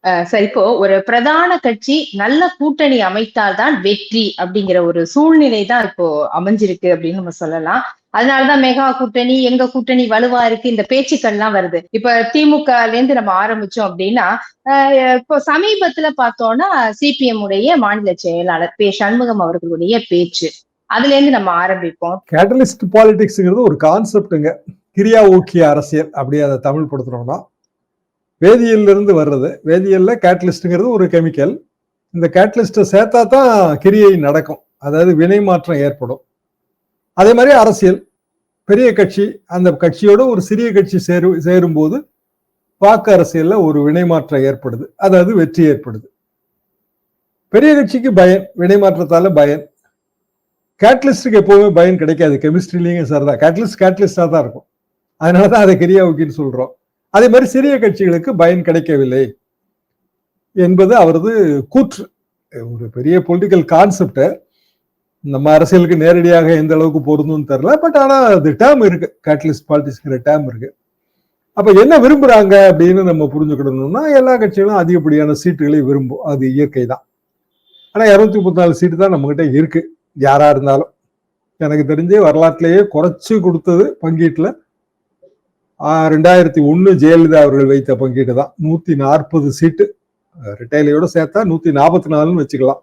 சரி, இப்போ ஒரு பிரதான கட்சி நல்ல கூட்டணி அமைத்தால்தான் வெற்றி அப்படிங்கிற ஒரு சூழ்நிலை தான் இப்போ அமைஞ்சிருக்கு அப்படின்னு நம்ம சொல்லலாம். அதனாலதான் மெகா கூட்டணி, எங்க கூட்டணி வலுவா இருக்கு, இந்த பேச்சுக்கள்லாம் வருது. இப்ப திமுகல இருந்து நம்ம ஆரம்பிச்சோம் அப்படின்னா, இப்போ சமீபத்துல பார்த்தோம்னா சிபிஎம் உடைய மாநில செயலாளர் சண்முகம் அவர்களுடைய பேச்சு. அதுல இருந்து நம்ம ஆரம்பிப்போம். கேட்டலிஸ்ட் பாலிடிக்ஸ்ங்கிறது ஒரு கான்செப்டுங்க. கிரியா ஊக்கிய அரசியல் அப்படி அதை தமிழ் படுத்துறோம்னா, வேதியியல்ல இருந்து வர்றது. வேதியியல்ல கேட்டலிஸ்ட்ங்கிறது ஒரு கெமிக்கல். இந்த கேட்டலிஸ்ட்டை சேர்த்தா தான் கிரியை நடக்கும், அதாவது வினை மாற்றம் ஏற்படும். அதே மாதிரி அரசியல், பெரிய கட்சி அந்த கட்சியோட ஒரு சிறிய கட்சி சேரும்போது வாக்கு அரசியல்ல ஒரு வினை மாற்றம் ஏற்படுது, அதாவது வெற்றி ஏற்படுது. பெரிய கட்சிக்கு பயன், வினை மாற்றத்தால பயன். கேட்டலிஸ்டுக்கு எப்பவுமே பயன் கிடைக்காது. கெமிஸ்ட்ரிலையும் சரிதான், கேட்டலிஸ்டா தான் இருக்கும். அதனாலதான் அதை கிரியா ஊக்கின்னு சொல்றோம். அதே மாதிரி சிறிய கட்சிகளுக்கு பயன் கிடைக்கவில்லை என்பது அவரது கூற்று. ஒரு பெரிய பொலிட்டிக்கல் கான்செப்ட் நம்ம அரசியலுக்கு நேரடியாக எந்த அளவுக்கு பொருந்தும் தெரியல. பட் ஆனா அது டேர்ம் இருக்கு, கேட்டலிஸ்ட் பாலிடிக்ஸ்ங்கிற டேர்ம் இருக்கு. அப்ப என்ன விரும்புறாங்க அப்படின்னு நம்ம புரிஞ்சுக்கிடணும்னா, எல்லா கட்சிகளும் அதிகப்படியான சீட்டுகளை விரும்பும், அது இயற்கை தான். ஆனா 234 சீட்டு தான் நம்ம கிட்ட இருக்கு. யாரா இருந்தாலும் எனக்கு தெரிஞ்சு வரலாற்றிலேயே குறைச்சு கொடுத்தது பங்கீட்டுல 2001 ஜெயலலிதா அவர்கள் வைத்த பங்கீடு தான். 140 சீட்டு ரிட்டைலையோட சேர்த்தா 144 வச்சுக்கலாம்.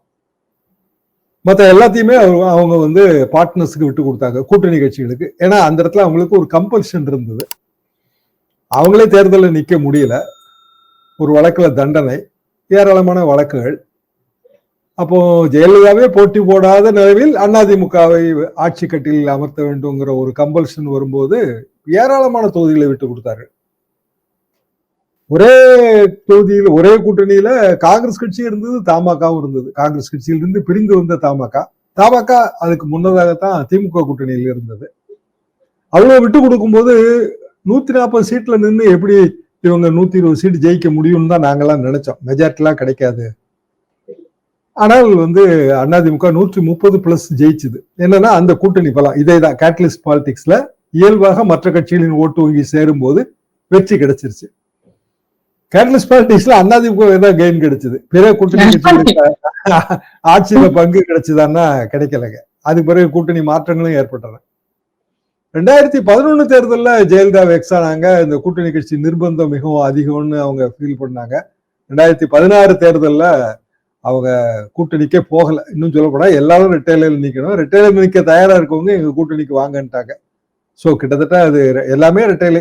மற்ற எல்லாத்தையுமே அவங்க வந்து பார்ட்னர்ஸுக்கு விட்டு கொடுத்தாங்க, கூட்டணி கட்சிகளுக்கு. ஏன்னா அந்த இடத்துல அவங்களுக்கு ஒரு கம்பல்ஷன் இருந்தது. அவங்களே தேர்தலில் நிக்க முடியல, ஒரு வழக்குல தண்டனை, ஏராளமான வழக்குகள். அப்போ ஜெயலலிதாவே போட்டி போடாத நிலையில் அதிமுகவை ஆட்சி கட்டிலில் அமர்த்த வேண்டும்ங்கிற ஒரு கம்பல்ஷன் வரும்போது ஏராளமான தொகுதிகளை விட்டு கொடுத்தாரு. ஒரே தொகுதியில் ஒரே கூட்டணியில காங்கிரஸ் கட்சி இருந்தது, தமாகவும் இருந்தது. காங்கிரஸ் கட்சியிலிருந்து பிரிந்து வந்த தமாக அதுக்கு முன்னதாகத்தான் திமுக கூட்டணியில் இருந்தது. அவ்வளவு விட்டு கொடுக்கும்போது 140 சீட்ல நின்று எப்படி இவங்க 120 சீட் ஜெயிக்க முடியும்னு தான் நாங்கெல்லாம் நினைச்சோம். மெஜாரிட்டிலாம் கிடைக்காது. ஆனால் வந்து அதிமுக 130 பிளஸ் ஜெயிச்சுது. என்னன்னா அந்த கூட்டணி பலம் இதேதான். கேட்டலிஸ்ட் பாலிடிக்ஸ்ல இயல்பாக மற்ற கட்சிகளின் ஓட்டு வங்கி சேரும் போது வெற்றி கிடைச்சிருச்சு. கேட்டலிஸ்ட் பாலிடிக்ஸ்ல அதிமுக தான் கெயின் கிடைச்சது. பிற கூட்டணி கட்சிகளுக்கு ஆட்சியில பங்கு கிடைச்சதான்னா கிடைக்கலங்க. அதுக்கு பிறகு கூட்டணி மாற்றங்களும் ஏற்பட்டன. 2011 தேர்தலில் ஜெயலலிதா வெக்ஸ் ஆனாங்க. இந்த கூட்டணி கட்சி நிர்பந்தம் மிகவும் அதிகம்னு அவங்க ஃபீல் பண்ணாங்க. 2016 தேர்தலில் அவங்க கூட்டணிக்கே போகல. இன்னும் சொல்லப்போனா எல்லாரும் ரிட்டைலர் நிக்கணும், ரிட்டைலர் நிக்க தயாரா இருக்கவங்க எங்க கூட்டணிக்கு வாங்கன்ட்டாங்க. ஸோ கிட்டத்தட்ட அது எல்லாமே ரிட்டைலை